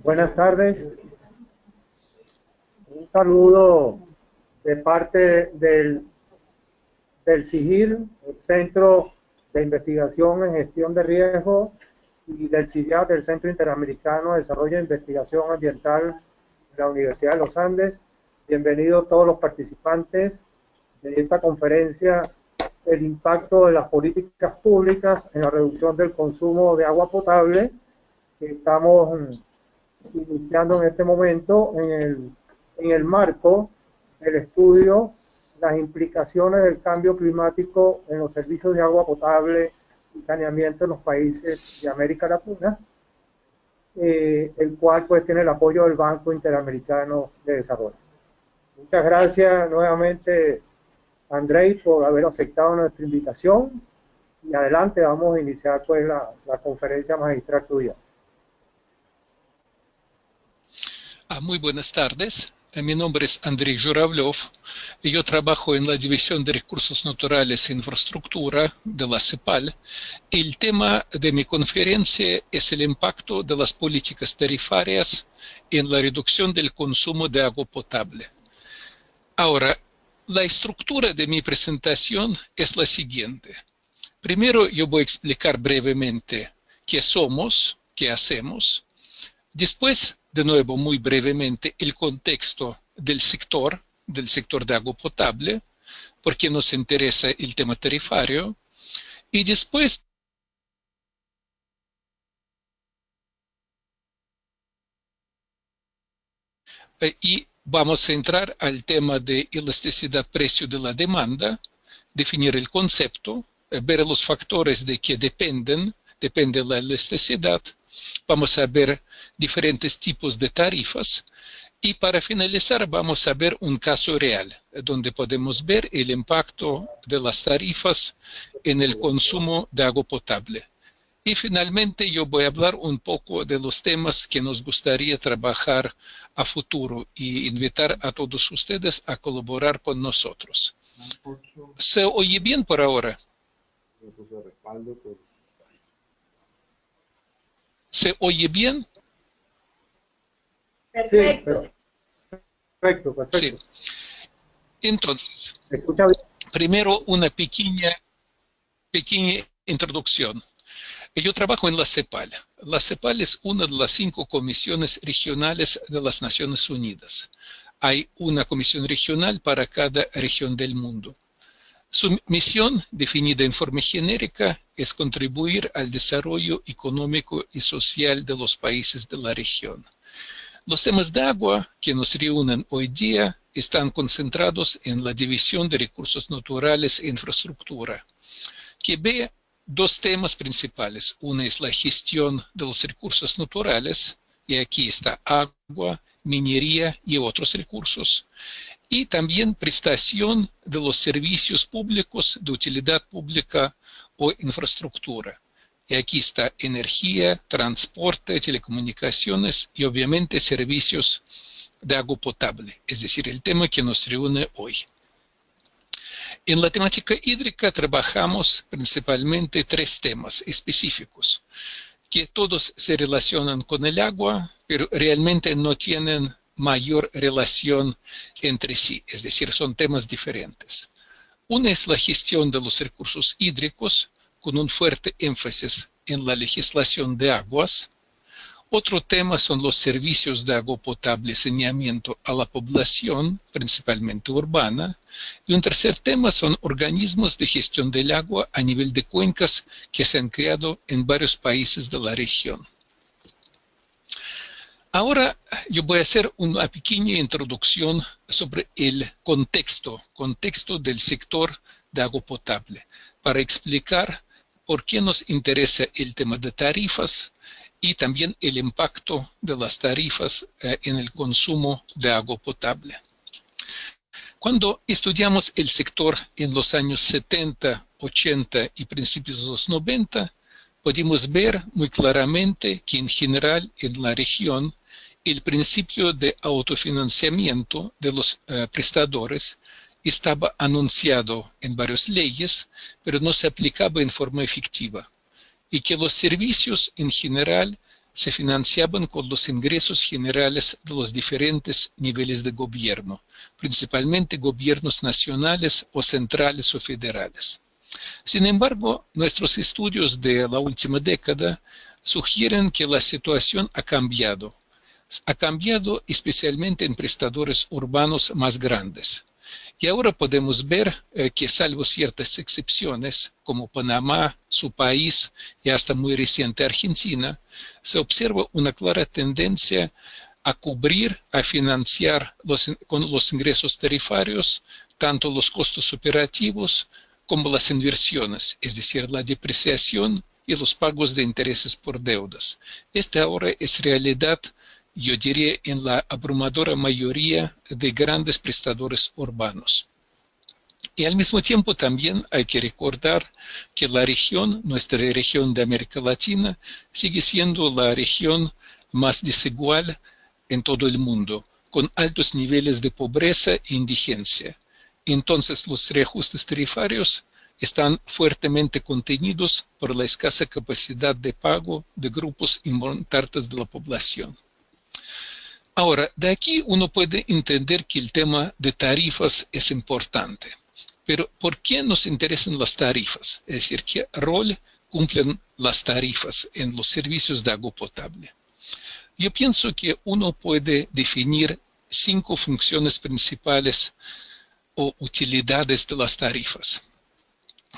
Buenas tardes. Un saludo de parte del CIGIR, el Centro de Investigación en Gestión de Riesgo, y del CIDIA, del Centro Interamericano de Desarrollo e Investigación Ambiental de la Universidad de los Andes. Bienvenidos todos los participantes de esta conferencia, el impacto de las políticas públicas en la reducción del consumo de agua potable, que estamos iniciando en este momento en el marco del estudio las implicaciones del cambio climático en los servicios de agua potable y saneamiento en los países de América Latina, el cual pues tiene el apoyo del Banco Interamericano de Desarrollo. Muchas gracias nuevamente, Andrei, por haber aceptado nuestra invitación, y adelante vamos a iniciar pues la conferencia magistral tuya. Muy buenas tardes. Mi nombre es Andrei Zhuravlev y yo trabajo en la División de Recursos Naturales e Infraestructura de la CEPAL. El tema de mi conferencia es el impacto de las políticas tarifarias en la reducción del consumo de agua potable. Ahora, la estructura de mi presentación es la siguiente. Primero yo voy a explicar brevemente qué somos, qué hacemos. Después, de nuevo, muy brevemente, el contexto del sector de agua potable, por qué nos interesa el tema tarifario, y después vamos a entrar al tema de elasticidad-precio de la demanda, definir el concepto, ver los factores de que depende la elasticidad. Vamos a ver diferentes tipos de tarifas y para finalizar vamos a ver un caso real donde podemos ver el impacto de las tarifas en el consumo de agua potable. Y finalmente yo voy a hablar un poco de los temas que nos gustaría trabajar a futuro y invitar a todos ustedes a colaborar con nosotros. ¿Se oye bien por ahora? ¿Se oye bien? Perfecto. Sí, perfecto. Sí. Entonces, ¿Escucha bien? Primero una pequeña introducción. Yo trabajo en la CEPAL. La CEPAL es una de las 5 comisiones regionales de las Naciones Unidas. Hay una comisión regional para cada región del mundo. Su misión, definida en forma genérica, es contribuir al desarrollo económico y social de los países de la región. Los temas de agua que nos reúnen hoy día están concentrados en la División de Recursos Naturales e Infraestructura, que ve 2 temas principales. Uno es la gestión de los recursos naturales, y aquí está agua, minería y otros recursos. Y también prestación de los servicios públicos de utilidad pública o infraestructura. Y aquí está energía, transporte, telecomunicaciones y obviamente servicios de agua potable, es decir, el tema que nos reúne hoy. En la temática hídrica trabajamos principalmente 3 temas específicos, que todos se relacionan con el agua, pero realmente no tienen mayor relación entre sí, es decir, son temas diferentes. Una es la gestión de los recursos hídricos, con un fuerte énfasis en la legislación de aguas. Otro tema son los servicios de agua potable y saneamiento a la población, principalmente urbana. Y un tercer tema son organismos de gestión del agua a nivel de cuencas que se han creado en varios países de la región. Ahora yo voy a hacer una pequeña introducción sobre el contexto del sector de agua potable, para explicar por qué nos interesa el tema de tarifas y también el impacto de las tarifas en el consumo de agua potable. Cuando estudiamos el sector en los años 70, 80 y principios de los 90, pudimos ver muy claramente que en general en la región el principio de autofinanciamiento de los prestadores estaba anunciado en varias leyes, pero no se aplicaba en forma efectiva, y que los servicios en general se financiaban con los ingresos generales de los diferentes niveles de gobierno, principalmente gobiernos nacionales o centrales o federales. Sin embargo, nuestros estudios de la última década sugieren que la situación ha cambiado. Ha cambiado especialmente en prestadores urbanos más grandes. Y ahora podemos ver que, salvo ciertas excepciones, como Panamá, su país y hasta muy reciente Argentina, se observa una clara tendencia a cubrir, a financiar con los ingresos tarifarios tanto los costos operativos como las inversiones, es decir, la depreciación y los pagos de intereses por deudas. Esta ahora es realidad, yo diría, en la abrumadora mayoría de grandes prestadores urbanos. Y al mismo tiempo también hay que recordar que la región, nuestra región de América Latina, sigue siendo la región más desigual en todo el mundo, con altos niveles de pobreza e indigencia. Entonces los reajustes tarifarios están fuertemente contenidos por la escasa capacidad de pago de grupos importantes de la población. Ahora, de aquí uno puede entender que el tema de tarifas es importante. Pero, ¿por qué nos interesan las tarifas? Es decir, ¿qué rol cumplen las tarifas en los servicios de agua potable? Yo pienso que uno puede definir 5 funciones principales o utilidades de las tarifas.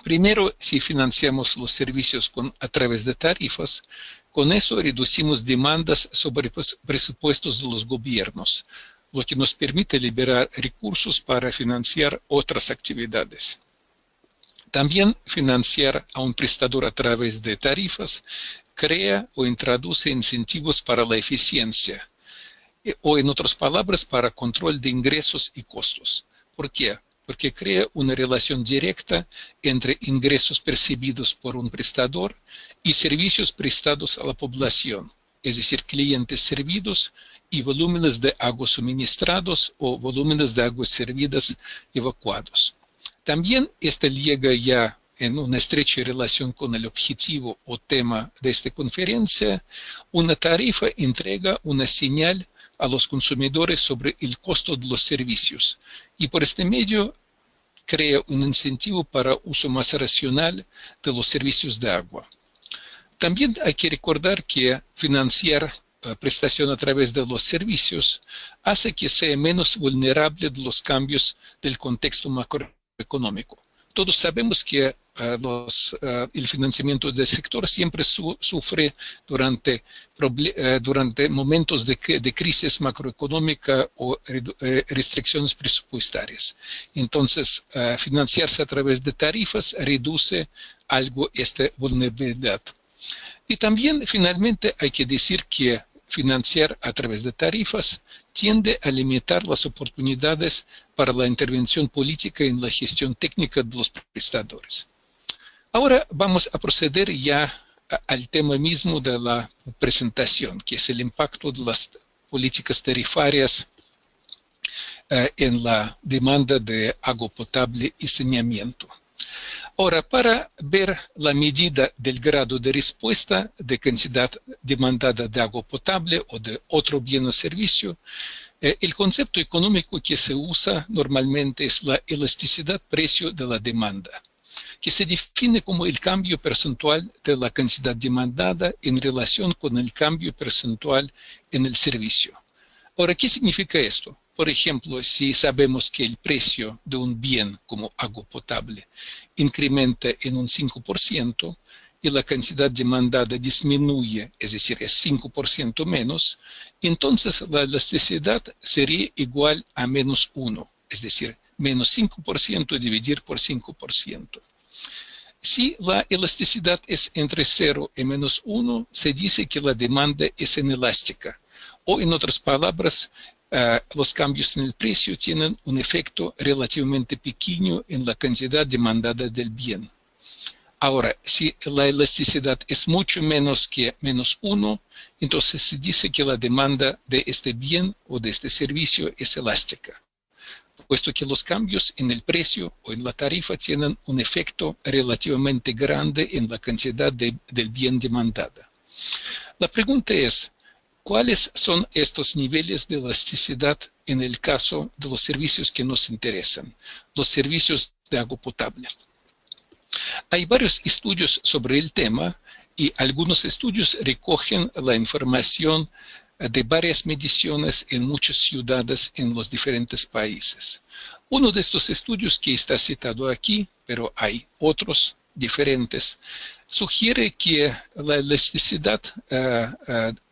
Primero, si financiamos los servicios a través de tarifas, con eso reducimos demandas sobre presupuestos de los gobiernos, lo que nos permite liberar recursos para financiar otras actividades. También financiar a un prestador a través de tarifas crea o introduce incentivos para la eficiencia, o en otras palabras, para control de ingresos y costos. ¿Por qué? Porque crea una relación directa entre ingresos percibidos por un prestador y servicios prestados a la población, es decir, clientes servidos y volúmenes de agua suministrados o volúmenes de aguas servidas evacuados. También este llega ya en una estrecha relación con el objetivo o tema de esta conferencia. Una tarifa entrega una señal a los consumidores sobre el costo de los servicios y por este medio crea un incentivo para uso más racional de los servicios de agua. También hay que recordar que financiar prestación a través de los servicios hace que sea menos vulnerable de los cambios del contexto macroeconómico. Todos sabemos que el financiamiento del sector siempre sufre durante momentos de crisis macroeconómica o restricciones presupuestarias. Entonces, financiarse a través de tarifas reduce algo esta vulnerabilidad. Y también, finalmente, hay que decir que financiar a través de tarifas tiende a limitar las oportunidades para la intervención política en la gestión técnica de los prestadores. Ahora vamos a proceder ya al tema mismo de la presentación, que es el impacto de las políticas tarifarias en la demanda de agua potable y saneamiento. Ahora, para ver la medida del grado de respuesta de cantidad demandada de agua potable o de otro bien o servicio, el concepto económico que se usa normalmente es la elasticidad precio de la demanda, que se define como el cambio porcentual de la cantidad demandada en relación con el cambio porcentual en el servicio. Ahora, ¿qué significa esto? Por ejemplo, si sabemos que el precio de un bien como agua potable incrementa en un 5% y la cantidad demandada disminuye, es decir, es 5% menos, entonces la elasticidad sería igual a menos 1, es decir, menos 5% dividir por 5%. Si la elasticidad es entre 0 y menos 1, se dice que la demanda es inelástica, o en otras palabras, los cambios en el precio tienen un efecto relativamente pequeño en la cantidad demandada del bien. Ahora, si la elasticidad es mucho menos que menos 1, entonces se dice que la demanda de este bien o de este servicio es elástica, puesto que los cambios en el precio o en la tarifa tienen un efecto relativamente grande en la cantidad del bien demandada. La pregunta es, ¿cuáles son estos niveles de elasticidad en el caso de los servicios que nos interesan, los servicios de agua potable? Hay varios estudios sobre el tema y algunos estudios recogen la información de varias mediciones en muchas ciudades en los diferentes países. Uno de estos estudios que está citado aquí, pero hay otros diferentes, sugiere que la elasticidad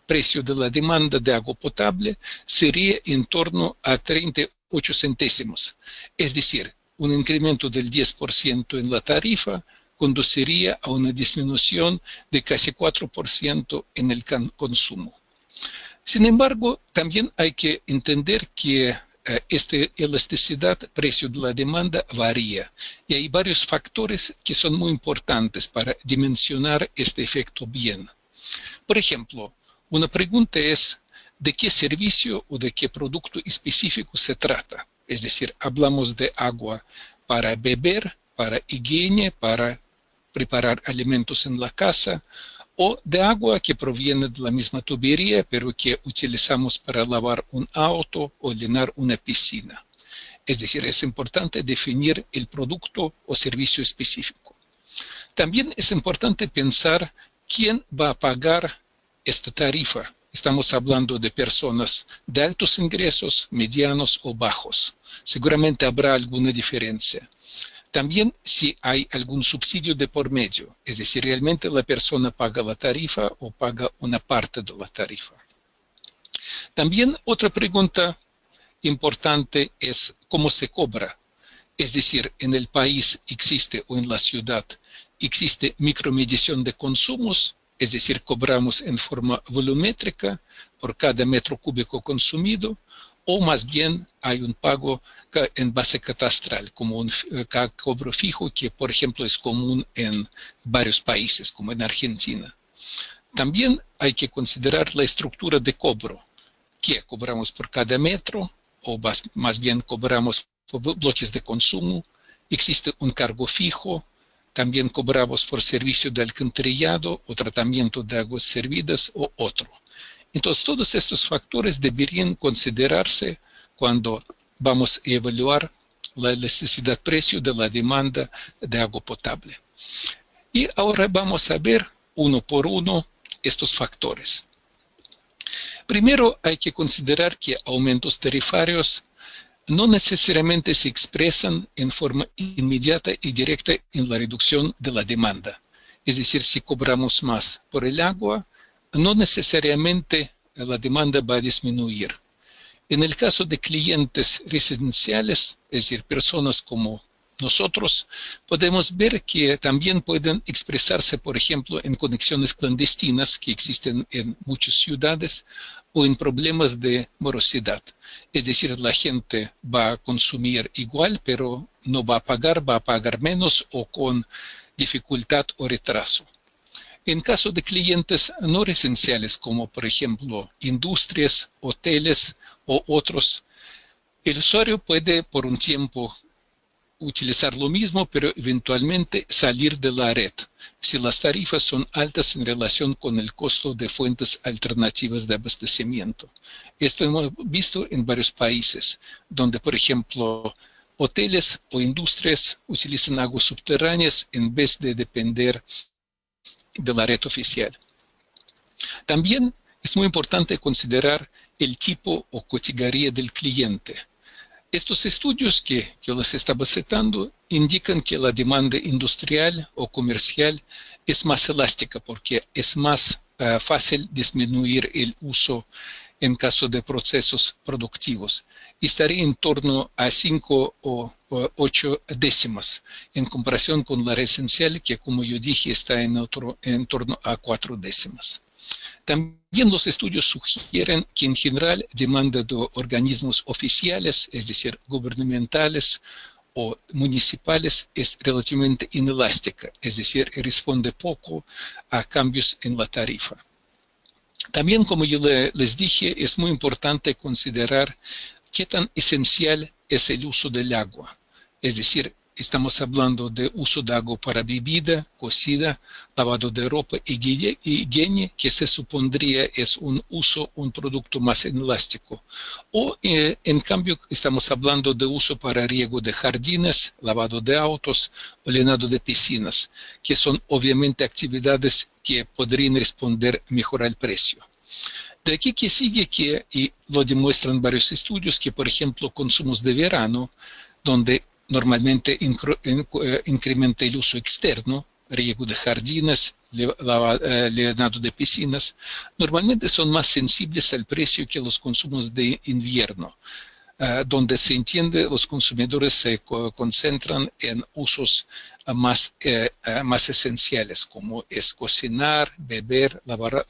precio de la demanda de agua potable sería en torno a 38 céntimos, es decir, un incremento del 10% en la tarifa conduciría a una disminución de casi 4% en el consumo. Sin embargo, también hay que entender que esta elasticidad precio de la demanda varía y hay varios factores que son muy importantes para dimensionar este efecto bien. Por ejemplo, una pregunta es ¿de qué servicio o de qué producto específico se trata? Es decir, hablamos de agua para beber, para higiene, para preparar alimentos en la casa, o de agua que proviene de la misma tubería, pero que utilizamos para lavar un auto o llenar una piscina. Es decir, es importante definir el producto o servicio específico. También es importante pensar quién va a pagar esta tarifa. Estamos hablando de personas de altos ingresos, medianos o bajos. Seguramente habrá alguna diferencia. También si hay algún subsidio de por medio, es decir, realmente la persona paga la tarifa o paga una parte de la tarifa. También otra pregunta importante es cómo se cobra. Es decir, en el país existe o en la ciudad existe micromedición de consumos, es decir, cobramos en forma volumétrica por cada metro cúbico consumido, o más bien hay un pago en base catastral, como un cobro fijo que, por ejemplo, es común en varios países, como en Argentina. También hay que considerar la estructura de cobro, que cobramos por cada metro, o más bien cobramos por bloques de consumo, existe un cargo fijo, también cobramos por servicio de alcantarillado o tratamiento de aguas servidas o otro. Entonces, todos estos factores deberían considerarse cuando vamos a evaluar la elasticidad-precio de la demanda de agua potable. Y ahora vamos a ver uno por uno estos factores. Primero, hay que considerar que aumentos tarifarios no necesariamente se expresan en forma inmediata y directa en la reducción de la demanda. Es decir, si cobramos más por el agua, no necesariamente la demanda va a disminuir. En el caso de clientes residenciales, es decir, personas como nosotros, podemos ver que también pueden expresarse, por ejemplo, en conexiones clandestinas que existen en muchas ciudades o en problemas de morosidad. Es decir, la gente va a consumir igual, pero no va a pagar menos o con dificultad o retraso. En caso de clientes no residenciales, como por ejemplo industrias, hoteles o otros, el usuario puede por un tiempo utilizar lo mismo, pero eventualmente salir de la red, si las tarifas son altas en relación con el costo de fuentes alternativas de abastecimiento. Esto hemos visto en varios países, donde por ejemplo hoteles o industrias utilizan aguas subterráneas en vez de depender de la red oficial. También es muy importante considerar el tipo o categoría del cliente. Estos estudios que yo les estaba citando indican que la demanda industrial o comercial es más elástica porque es más fácil disminuir el uso en caso de procesos productivos. Estaría en torno a 5 o 8 décimas en comparación con la residencial que, como yo dije, está en torno a 4 décimas. También los estudios sugieren que en general demanda de organismos oficiales, es decir, gubernamentales o municipales, es relativamente inelástica, es decir, responde poco a cambios en la tarifa. También, como yo les dije, es muy importante considerar qué tan esencial es el uso del agua. Es decir, estamos hablando de uso de agua para bebida, cocida, lavado de ropa y higiene, que se supondría es un uso, un producto más inelástico. O en cambio estamos hablando de uso para riego de jardines, lavado de autos o llenado de piscinas, que son obviamente actividades que podrían responder mejor al precio. De aquí que sigue que, y lo demuestran varios estudios, que por ejemplo consumos de verano, donde normalmente incrementa el uso externo, riego de jardines, llenado de piscinas, normalmente son más sensibles al precio que los consumos de invierno, donde se entiende los consumidores se concentran en usos más esenciales, como es cocinar, beber, lavar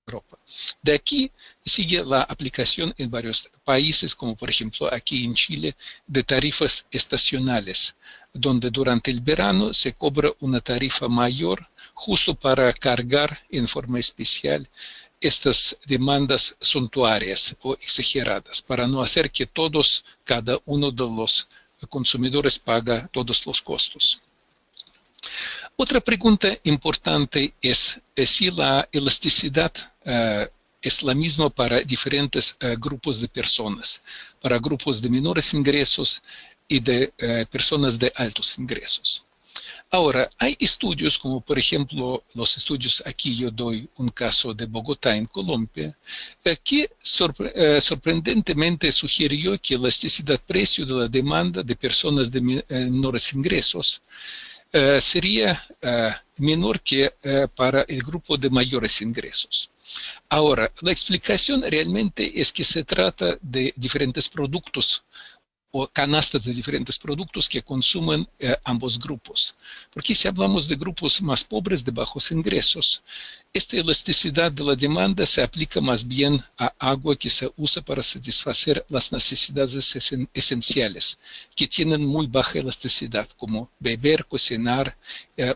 ropa. De aquí sigue la aplicación en varios países, como por ejemplo aquí en Chile, de tarifas estacionales, donde durante el verano se cobra una tarifa mayor justo para cargar en forma especial estas demandas suntuarias o exageradas, para no hacer que cada uno de los consumidores pague todos los costos. Otra pregunta importante es si la elasticidad es la misma para diferentes grupos de personas, para grupos de menores ingresos y de personas de altos ingresos. Ahora, hay estudios, como por ejemplo los estudios, aquí yo doy un caso de Bogotá en Colombia, que sorprendentemente sugirió que la elasticidad precio de la demanda de personas de menores ingresos sería menor que para el grupo de mayores ingresos. Ahora, la explicación realmente es que se trata de diferentes productos o canastas de diferentes productos que consumen ambos grupos. Porque si hablamos de grupos más pobres de bajos ingresos, esta elasticidad de la demanda se aplica más bien a agua que se usa para satisfacer las necesidades esenciales, que tienen muy baja elasticidad, como beber, cocinar,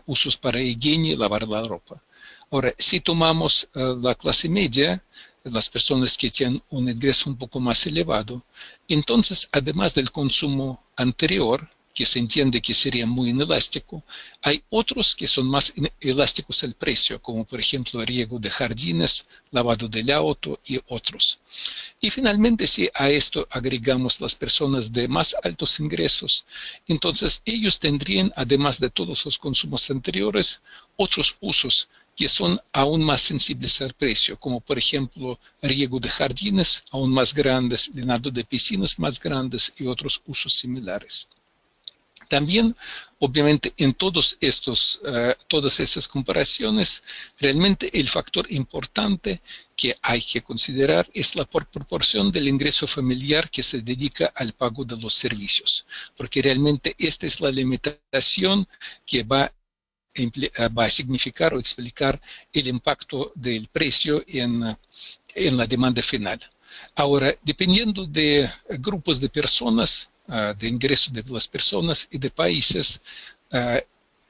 usos para higiene y lavar la ropa. Ahora, si tomamos la clase media, las personas que tienen un ingreso un poco más elevado, entonces, además del consumo anterior, que se entiende que sería muy inelástico, hay otros que son más elásticos al precio, como por ejemplo el riego de jardines, lavado del auto y otros. Y finalmente, si a esto agregamos las personas de más altos ingresos, entonces ellos tendrían, además de todos los consumos anteriores, otros usos que son aún más sensibles al precio, como por ejemplo riego de jardines aún más grandes, llenado de piscinas más grandes y otros usos similares. También, obviamente, en todas estas comparaciones, realmente el factor importante que hay que considerar es la proporción del ingreso familiar que se dedica al pago de los servicios, porque realmente esta es la limitación que va a significar o explicar el impacto del precio en la demanda final. Ahora, dependiendo de grupos de personas, de ingresos de las personas y de países,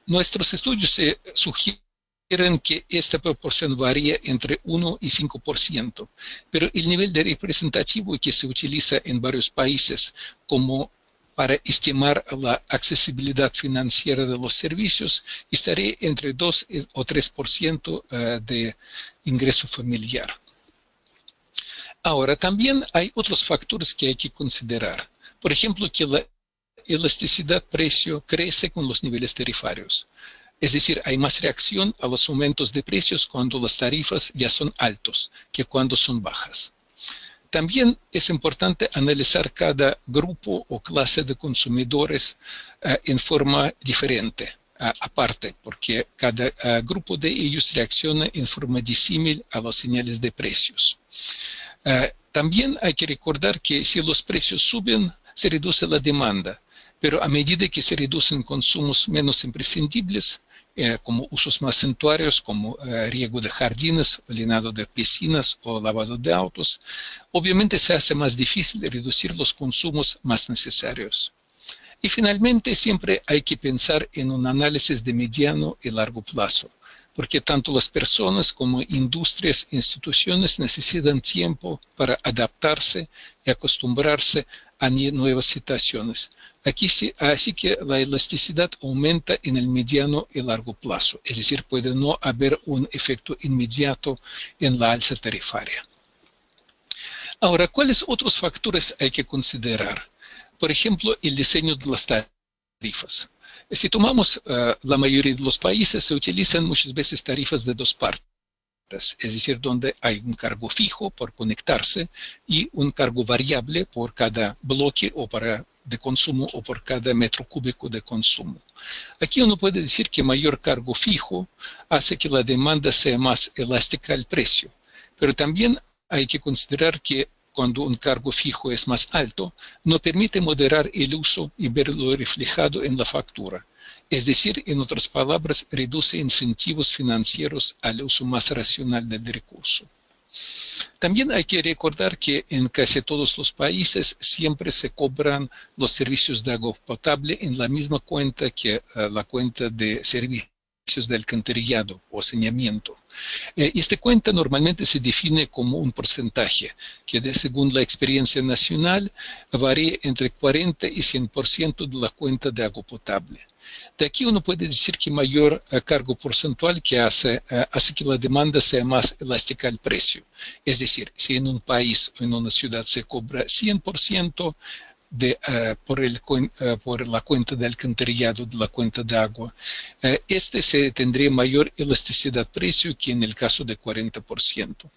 nuestros estudios sugieren que esta proporción varía entre 1 y 5%, pero el nivel de representativo que se utiliza en varios países como para estimar la accesibilidad financiera de los servicios estaría entre 2 o 3% de ingreso familiar. Ahora, también hay otros factores que hay que considerar. Por ejemplo, que la elasticidad precio crece con los niveles tarifarios. Es decir, hay más reacción a los aumentos de precios cuando las tarifas ya son altos que cuando son bajas. También es importante analizar cada grupo o clase de consumidores en forma diferente, aparte, porque cada grupo de ellos reacciona en forma disímil a las señales de precios. También hay que recordar que si los precios suben, se reduce la demanda, pero a medida que se reducen consumos menos imprescindibles, como usos más suntuarios, como riego de jardines, llenado de piscinas o lavado de autos, obviamente se hace más difícil reducir los consumos más necesarios. Y finalmente, siempre hay que pensar en un análisis de mediano y largo plazo, porque tanto las personas como industrias e instituciones necesitan tiempo para adaptarse y acostumbrarse a nuevas situaciones, Así que la elasticidad aumenta en el mediano y largo plazo, es decir, puede no haber un efecto inmediato en la alza tarifaria. Ahora, ¿cuáles otros factores hay que considerar? Por ejemplo, el diseño de las tarifas. Si tomamos la mayoría de los países, se utilizan muchas veces tarifas de dos partes, es decir, donde hay un cargo fijo por conectarse y un cargo variable por cada bloque o de consumo o por cada metro cúbico de consumo. Aquí uno puede decir que mayor cargo fijo hace que la demanda sea más elástica al precio, pero también hay que considerar que cuando un cargo fijo es más alto, no permite moderar el uso y verlo reflejado en la factura. Es decir, en otras palabras, reduce incentivos financieros al uso más racional del recurso. También hay que recordar que en casi todos los países siempre se cobran los servicios de agua potable en la misma cuenta que la cuenta de servicios de alcantarillado o saneamiento. Esta cuenta normalmente se define como un porcentaje que, según la experiencia nacional, varía entre 40 y 100% de la cuenta de agua potable. De aquí uno puede decir que mayor cargo porcentual que hace que la demanda sea más elástica al precio. Es decir, si en un país o en una ciudad se cobra 100% por la cuenta de alcantarillado, de la cuenta de agua, se tendría mayor elasticidad precio que en el caso de 40%.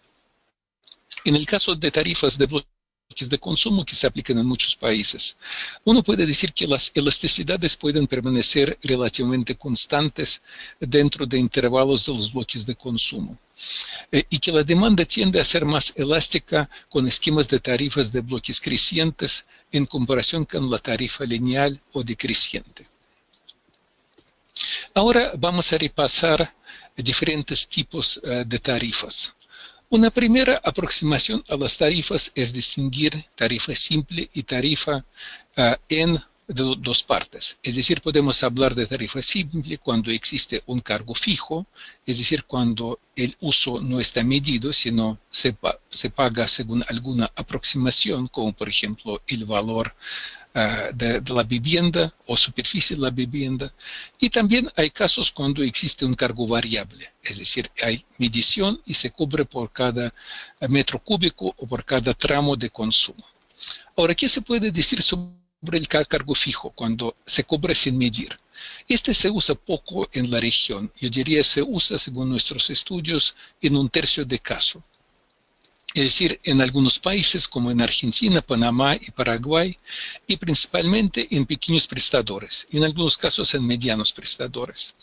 En el caso de tarifas de bloques de consumo que se aplican en muchos países, uno puede decir que las elasticidades pueden permanecer relativamente constantes dentro de intervalos de los bloques de consumo. Y que la demanda tiende a ser más elástica con esquemas de tarifas de bloques crecientes en comparación con la tarifa lineal o decreciente. Ahora vamos a repasar diferentes tipos de tarifas. Una primera aproximación a las tarifas es distinguir tarifa simple y tarifa en dos partes. Es decir, podemos hablar de tarifa simple cuando existe un cargo fijo, es decir, cuando el uso no está medido, sino se paga según alguna aproximación, como por ejemplo el valor de la vivienda o superficie de la vivienda. Y también hay casos cuando existe un cargo variable, es decir, hay medición y se cubre por cada metro cúbico o por cada tramo de consumo. Ahora, ¿qué se puede decir sobre el cargo fijo cuando se cobra sin medir? Este se usa poco en la región. Yo diría se usa, según nuestros estudios, en un tercio de casos. Es decir, en algunos países como en Argentina, Panamá y Paraguay, y principalmente en pequeños prestadores, y en algunos casos en medianos prestadores.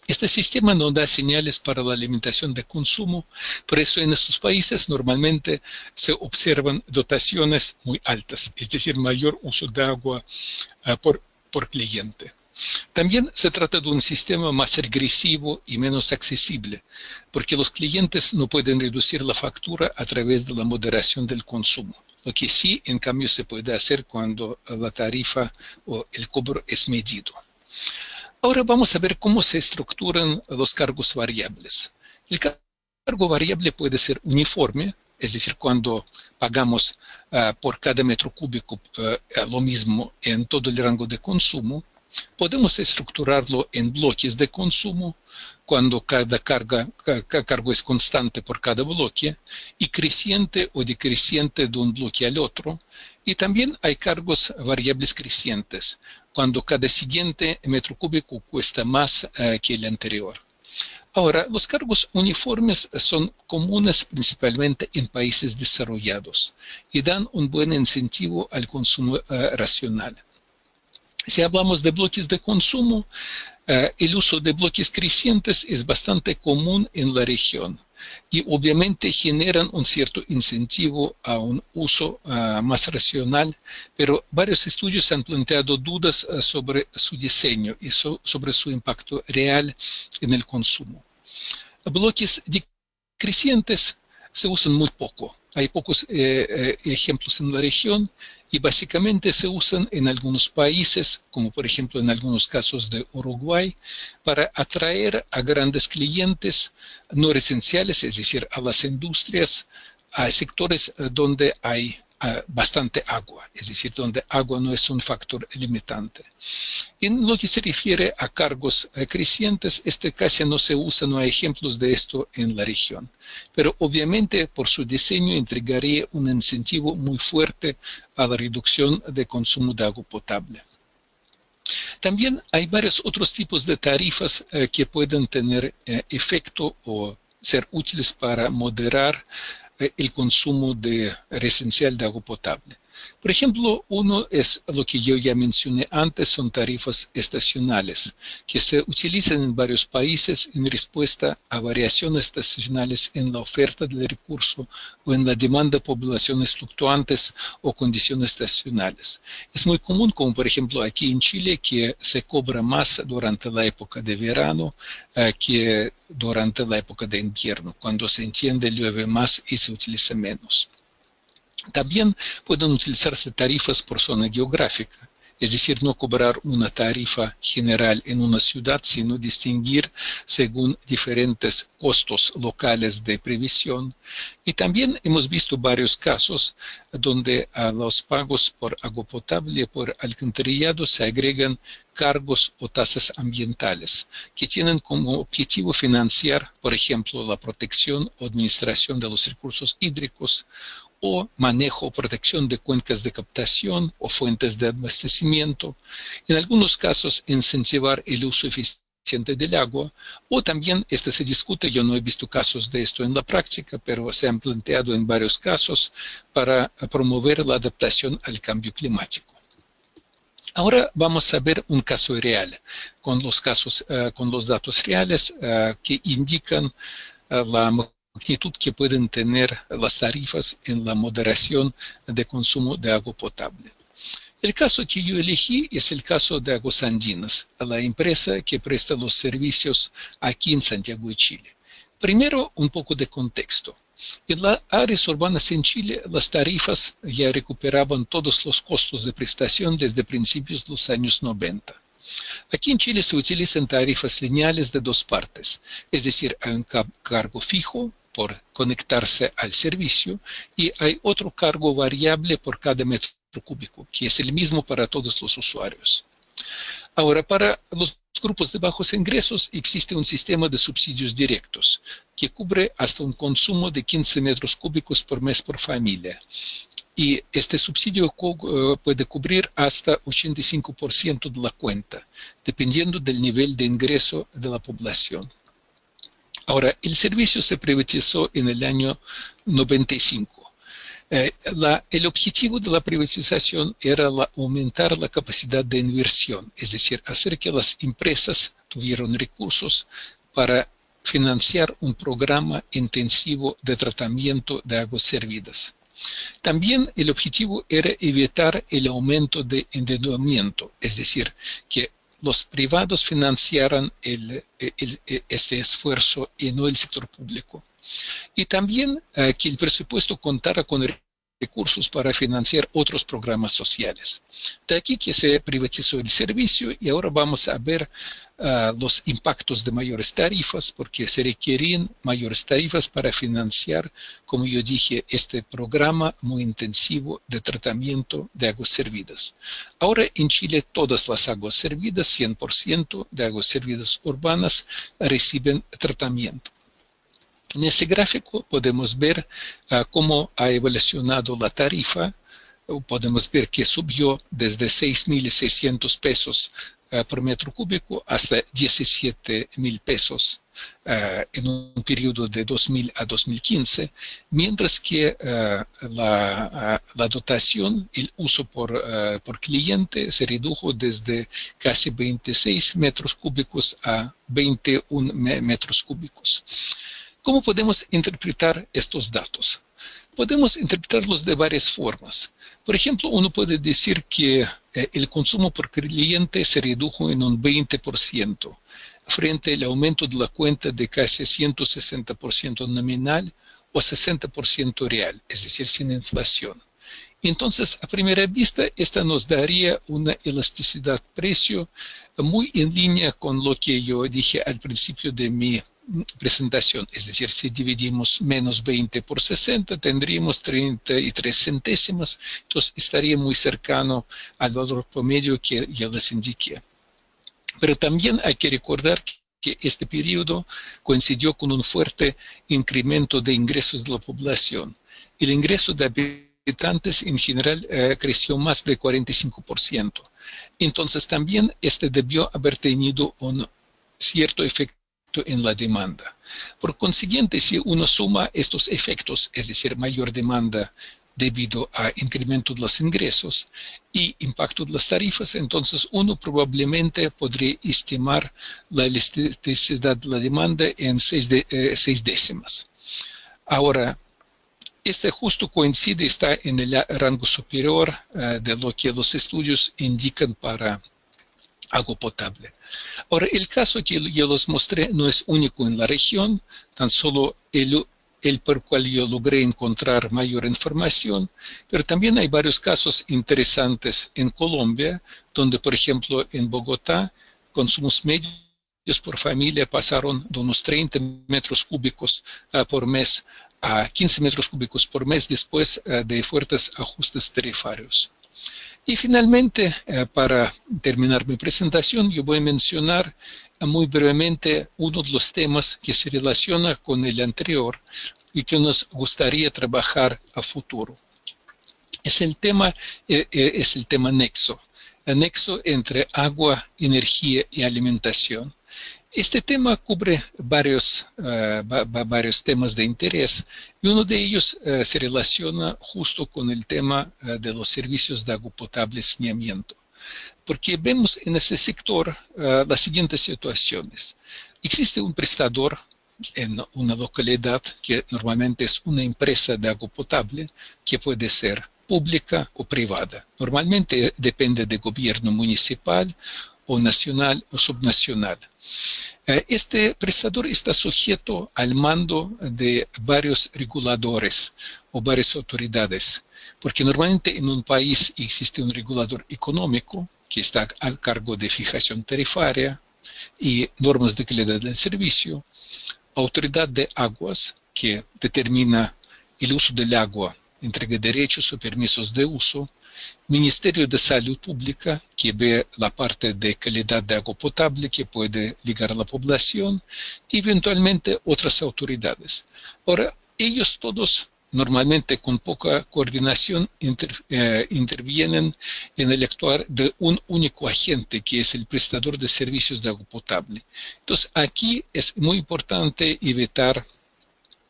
Este sistema no da señales para la alimentación de consumo, por eso en estos países normalmente se observan dotaciones muy altas, es decir, mayor uso de agua por cliente. También se trata de un sistema más regresivo y menos accesible, porque los clientes no pueden reducir la factura a través de la moderación del consumo, lo que sí, en cambio, se puede hacer cuando la tarifa o el cobro es medido. Ahora vamos a ver cómo se estructuran los cargos variables. El cargo variable puede ser uniforme, es decir, cuando pagamos por cada metro cúbico lo mismo en todo el rango de consumo. Podemos estructurarlo en bloques de consumo, cuando cada cargo es constante por cada bloque, y creciente o decreciente de un bloque al otro. Y también hay cargos variables crecientes, cuando cada siguiente metro cúbico cuesta más que el anterior. Ahora, los cargos uniformes son comunes principalmente en países desarrollados y dan un buen incentivo al consumo racional. Si hablamos de bloques de consumo, el uso de bloques crecientes es bastante común en la región y obviamente generan un cierto incentivo a un uso más racional, pero varios estudios han planteado dudas sobre su diseño y sobre su impacto real en el consumo. Bloques decrecientes se usan muy poco. Hay pocos ejemplos en la región y básicamente se usan en algunos países, como por ejemplo en algunos casos de Uruguay, para atraer a grandes clientes no residenciales, es decir, a las industrias, a sectores donde hay bastante agua, es decir, donde agua no es un factor limitante. En lo que se refiere a cargos crecientes, casi no se usa, no hay ejemplos de esto en la región. Pero obviamente por su diseño entregaría un incentivo muy fuerte a la reducción de consumo de agua potable. También hay varios otros tipos de tarifas que pueden tener efecto o ser útiles para moderar el consumo residencial de agua potable. Por ejemplo, uno es lo que yo ya mencioné antes, son tarifas estacionales, que se utilizan en varios países en respuesta a variaciones estacionales en la oferta del recurso o en la demanda de poblaciones fluctuantes o condiciones estacionales. Es muy común, como por ejemplo aquí en Chile, que se cobra más durante la época de verano que durante la época de invierno, cuando se entiende llueve más y se utiliza menos. También pueden utilizarse tarifas por zona geográfica, es decir, no cobrar una tarifa general en una ciudad, sino distinguir según diferentes costos locales de previsión. Y también hemos visto varios casos donde a los pagos por agua potable y por alcantarillado se agregan cargos o tasas ambientales que tienen como objetivo financiar, por ejemplo, la protección o administración de los recursos hídricos, o manejo o protección de cuencas de captación o fuentes de abastecimiento, en algunos casos incentivar el uso eficiente del agua, o también, se discute, yo no he visto casos de esto en la práctica, pero se han planteado en varios casos para promover la adaptación al cambio climático. Ahora vamos a ver un caso real, con los datos reales que indican la magnitud que pueden tener las tarifas en la moderación de consumo de agua potable. El caso que yo elegí es el caso de Aguas Andinas, la empresa que presta los servicios aquí en Santiago de Chile. Primero, un poco de contexto. En las áreas urbanas en Chile, las tarifas ya recuperaban todos los costos de prestación desde principios de los años 90. Aquí en Chile se utilizan tarifas lineales de dos partes, es decir, hay un cargo fijo por conectarse al servicio y hay otro cargo variable por cada metro cúbico, que es el mismo para todos los usuarios. Ahora, para los grupos de bajos ingresos existe un sistema de subsidios directos que cubre hasta un consumo de 15 metros cúbicos por mes por familia. Y este subsidio puede cubrir hasta 85% de la cuenta, dependiendo del nivel de ingreso de la población. Ahora, el servicio se privatizó en el año 95. El objetivo de la privatización era aumentar la capacidad de inversión, es decir, hacer que las empresas tuvieran recursos para financiar un programa intensivo de tratamiento de aguas servidas. También el objetivo era evitar el aumento de endeudamiento, es decir, que los privados financiaran este esfuerzo y no el sector público. Y también que el presupuesto contara con recursos para financiar otros programas sociales. De aquí que se privatizó el servicio y ahora vamos a ver los impactos de mayores tarifas, porque se requieren mayores tarifas para financiar, como yo dije, este programa muy intensivo de tratamiento de aguas servidas. Ahora en Chile todas las aguas servidas, 100% de aguas servidas urbanas, reciben tratamiento. En ese gráfico podemos ver cómo ha evolucionado la tarifa. Podemos ver que subió desde 6.600 pesos por metro cúbico hasta 17.000 pesos en un periodo de 2000 a 2015, mientras que la dotación, el uso por cliente se redujo desde casi 26 metros cúbicos a 21 metros cúbicos. ¿Cómo podemos interpretar estos datos? Podemos interpretarlos de varias formas. Por ejemplo, uno puede decir que el consumo por cliente se redujo en un 20% frente al aumento de la cuenta de casi 160% nominal o 60% real, es decir, sin inflación. Entonces, a primera vista, esta nos daría una elasticidad precio muy en línea con lo que yo dije al principio de mi presentación. Es decir, si dividimos menos 20 por 60, tendríamos 33 centésimas. Entonces, estaría muy cercano al valor promedio que ya les indiqué. Pero también hay que recordar que este periodo coincidió con un fuerte incremento de ingresos de la población. El ingreso de habitantes en general creció más del 45%. Entonces también este debió haber tenido un cierto efecto en la demanda. Por consiguiente, si uno suma estos efectos, es decir, mayor demanda debido a incremento de los ingresos y impacto de las tarifas, entonces uno probablemente podría estimar la elasticidad de la demanda en 6 décimas. Ahora, este justo coincide, está en el rango superior de lo que los estudios indican para agua potable. Ahora, el caso que yo les mostré no es único en la región, tan solo el por cual yo logré encontrar mayor información, pero también hay varios casos interesantes en Colombia, donde, por ejemplo, en Bogotá, consumos medios por familia pasaron de unos 30 metros cúbicos por mes a 15 metros cúbicos por mes después de fuertes ajustes tarifarios. Y finalmente, para terminar mi presentación, yo voy a mencionar muy brevemente uno de los temas que se relaciona con el anterior y que nos gustaría trabajar a futuro. Es el tema nexo, el nexo entre agua, energía y alimentación. Este tema cubre varios temas de interés y uno de ellos se relaciona justo con el tema de los servicios de agua potable y saneamiento. Porque vemos en este sector las siguientes situaciones. Existe un prestador en una localidad que normalmente es una empresa de agua potable que puede ser pública o privada. Normalmente depende del gobierno municipal o nacional o subnacional. Este prestador está sujeto al mando de varios reguladores o varias autoridades, porque normalmente en un país existe un regulador económico que está a cargo de fijación tarifaria y normas de calidad del servicio, autoridad de aguas que determina el uso del agua, entrega derechos o permisos de uso, Ministerio de Salud Pública, que ve la parte de calidad de agua potable que puede ligar a la población, y eventualmente otras autoridades. Ahora, ellos todos, normalmente con poca coordinación, intervienen en el actuar de un único agente, que es el prestador de servicios de agua potable. Entonces, aquí es muy importante evitar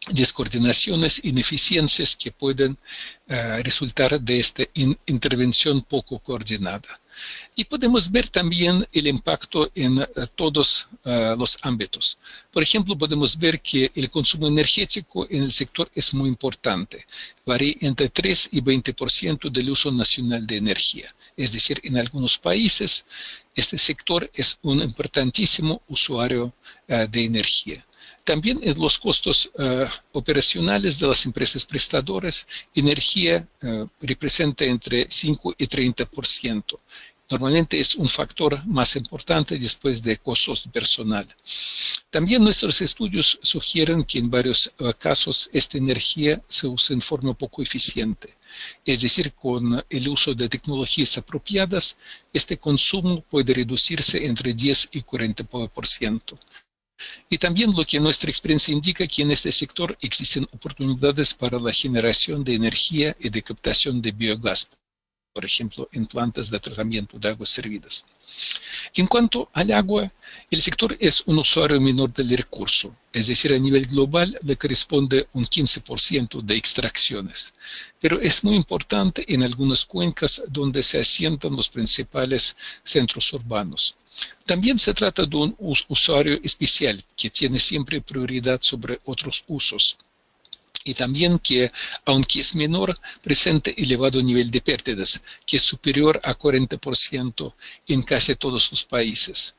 descoordinaciones, ineficiencias que pueden resultar de esta intervención poco coordinada. Y podemos ver también el impacto en todos los ámbitos. Por ejemplo, podemos ver que el consumo energético en el sector es muy importante. Varía entre 3 y 20% del uso nacional de energía. Es decir, en algunos países este sector es un importantísimo usuario de energía. También en los costos operacionales de las empresas prestadoras, energía representa entre 5 y 30%. Normalmente es un factor más importante después de costos de personal. También nuestros estudios sugieren que en varios casos esta energía se usa en forma poco eficiente. Es decir, con el uso de tecnologías apropiadas, este consumo puede reducirse entre 10 y 40%. Y también lo que nuestra experiencia indica que en este sector existen oportunidades para la generación de energía y de captación de biogás, por ejemplo, en plantas de tratamiento de aguas servidas. En cuanto al agua, el sector es un usuario menor del recurso, es decir, a nivel global le corresponde un 15% de extracciones, pero es muy importante en algunas cuencas donde se asientan los principales centros urbanos. También se trata de un usuario especial que tiene siempre prioridad sobre otros usos. Y también que, aunque es menor, presenta elevado nivel de pérdidas, que es superior a 40% en casi todos los países.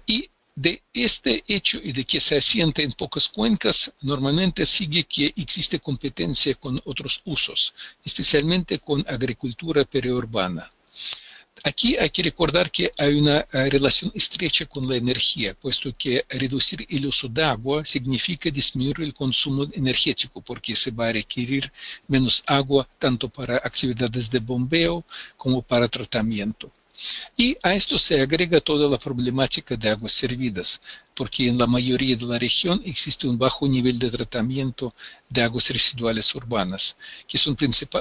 Y De este hecho y de que se asienta en pocas cuencas, normalmente sigue que existe competencia con otros usos, especialmente con agricultura periurbana. Aquí hay que recordar que hay una relación estrecha con la energía, puesto que reducir el uso de agua significa disminuir el consumo energético, porque se va a requerir menos agua tanto para actividades de bombeo como para tratamiento. Y a esto se agrega toda la problemática de aguas servidas, porque en la mayoría de la región existe un bajo nivel de tratamiento de aguas residuales urbanas, que son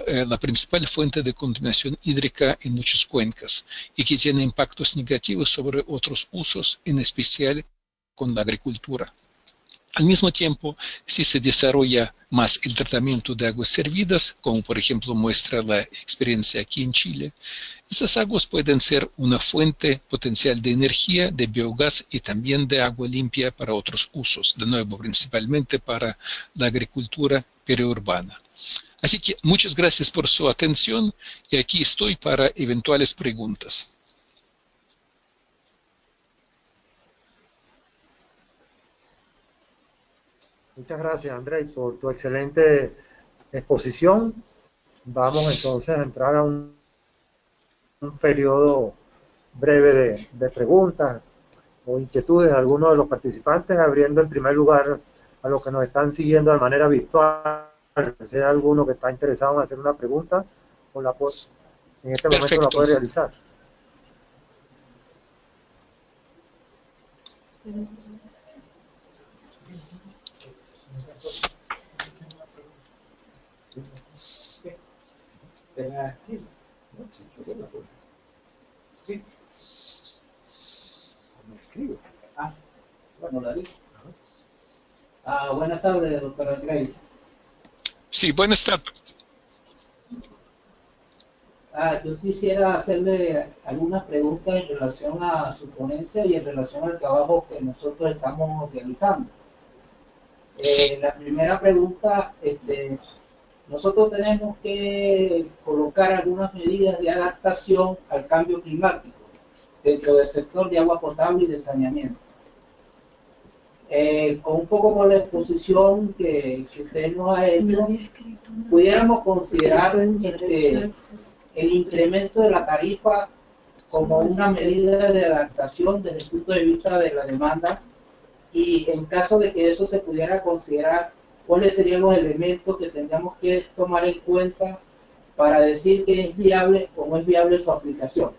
la principal fuente de contaminación hídrica en muchas cuencas y que tiene impactos negativos sobre otros usos, en especial con la agricultura. Al mismo tiempo, si se desarrolla más el tratamiento de aguas servidas, como por ejemplo muestra la experiencia aquí en Chile, estas aguas pueden ser una fuente potencial de energía, de biogás y también de agua limpia para otros usos, de nuevo, principalmente para la agricultura periurbana. Así que muchas gracias por su atención y aquí estoy para eventuales preguntas. Muchas gracias, André, por tu excelente exposición. Vamos entonces a entrar a un periodo breve de preguntas o inquietudes de algunos de los participantes, abriendo en primer lugar a los que nos están siguiendo de manera virtual. Si hay alguno que está interesado en hacer una pregunta, en este momento la Perfecto. puede realizar. Buenas tardes, doctora Andrés. Sí, buenas tardes. Yo quisiera hacerle algunas preguntas en relación a su ponencia y en relación al trabajo que nosotros estamos realizando. Sí. La primera pregunta, nosotros tenemos que colocar algunas medidas de adaptación al cambio climático dentro del sector de agua potable y de saneamiento. Con un poco por la exposición que usted nos ha hecho, pudiéramos considerar el incremento de la tarifa como una medida de adaptación desde el punto de vista de la demanda, y en caso de que eso se pudiera considerar, ¿cuáles serían los elementos que tendríamos que tomar en cuenta para decir que es viable o no es viable su aplicación?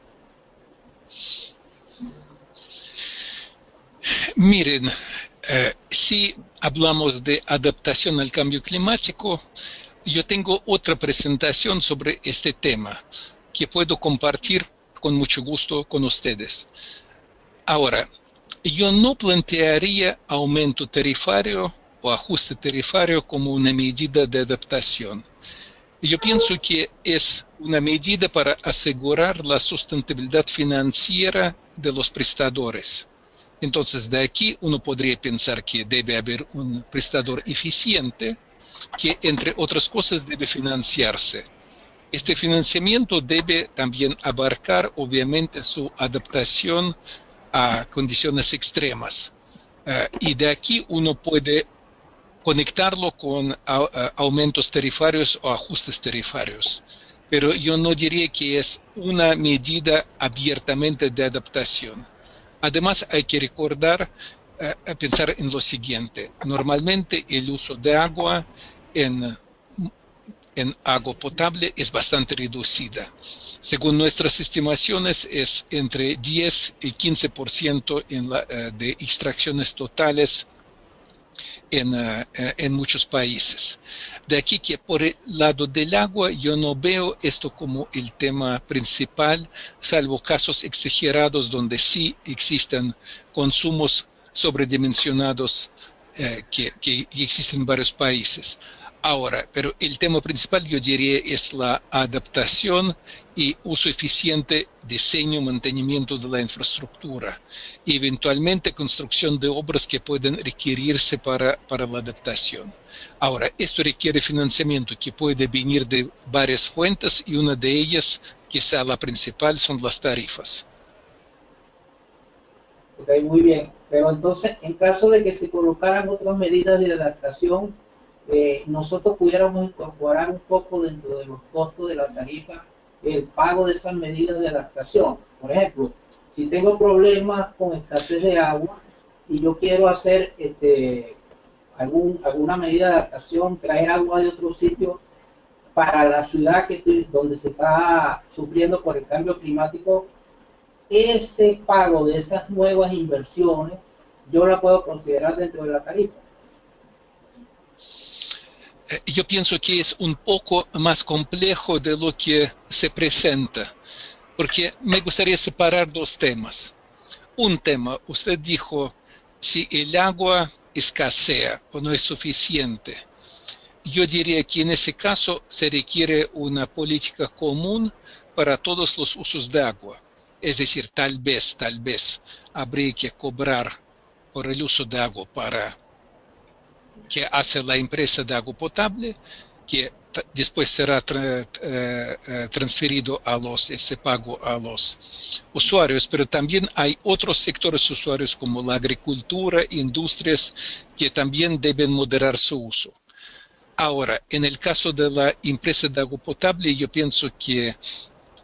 Miren, si hablamos de adaptación al cambio climático, yo tengo otra presentación sobre este tema que puedo compartir con mucho gusto con ustedes. Ahora, yo no plantearía aumento tarifario o ajuste tarifario como una medida de adaptación. Yo pienso que es una medida para asegurar la sustentabilidad financiera de los prestadores. Entonces, de aquí uno podría pensar que debe haber un prestador eficiente que, entre otras cosas, debe financiarse. Este financiamiento debe también abarcar, obviamente, su adaptación a condiciones extremas. Y de aquí uno puede conectarlo con aumentos tarifarios o ajustes tarifarios. Pero yo no diría que es una medida abiertamente de adaptación. Además, hay que recordar, pensar en lo siguiente. Normalmente el uso de agua en agua potable es bastante reducida. Según nuestras estimaciones, es entre 10 y 15% de extracciones totales en muchos países. De aquí que por el lado del agua yo no veo esto como el tema principal, salvo casos exagerados donde sí existen consumos sobredimensionados que existen en varios países. Ahora, pero el tema principal yo diría es la adaptación y uso eficiente, diseño, mantenimiento de la infraestructura y eventualmente construcción de obras que pueden requerirse para la adaptación. Ahora, esto requiere financiamiento que puede venir de varias fuentes y una de ellas, quizá la principal, son las tarifas. Ok, muy bien. Pero entonces, en caso de que se colocaran otras medidas de adaptación, nosotros pudiéramos incorporar un poco dentro de los costos de la tarifa el pago de esas medidas de adaptación. Por ejemplo, si tengo problemas con escasez de agua y yo quiero hacer alguna medida de adaptación, traer agua de otro sitio para la ciudad donde se está sufriendo por el cambio climático, ese pago de esas nuevas inversiones yo la puedo considerar dentro de la tarifa. Yo pienso que es un poco más complejo de lo que se presenta, porque me gustaría separar dos temas. Un tema, usted dijo, si el agua escasea o no es suficiente. Yo diría que en ese caso se requiere una política común para todos los usos de agua. Es decir, tal vez, habría que cobrar por el uso de agua para que hace la empresa de agua potable, que después será transferido a ese pago a los usuarios, pero también hay otros sectores usuarios como la agricultura, industrias, que también deben moderar su uso. Ahora, en el caso de la empresa de agua potable, yo pienso que